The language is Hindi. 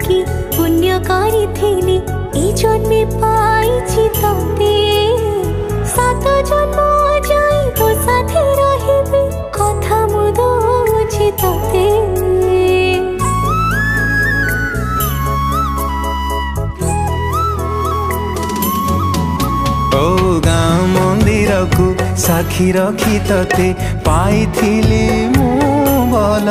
कि पुण्य करिथिली ए जन्मे पाइछि तते सात जन्म जाई तो साथे रहिबे कथा मु दउछि तते ओ गाँ मंदिर को साक्षी रखी तते पाइथिली मु भल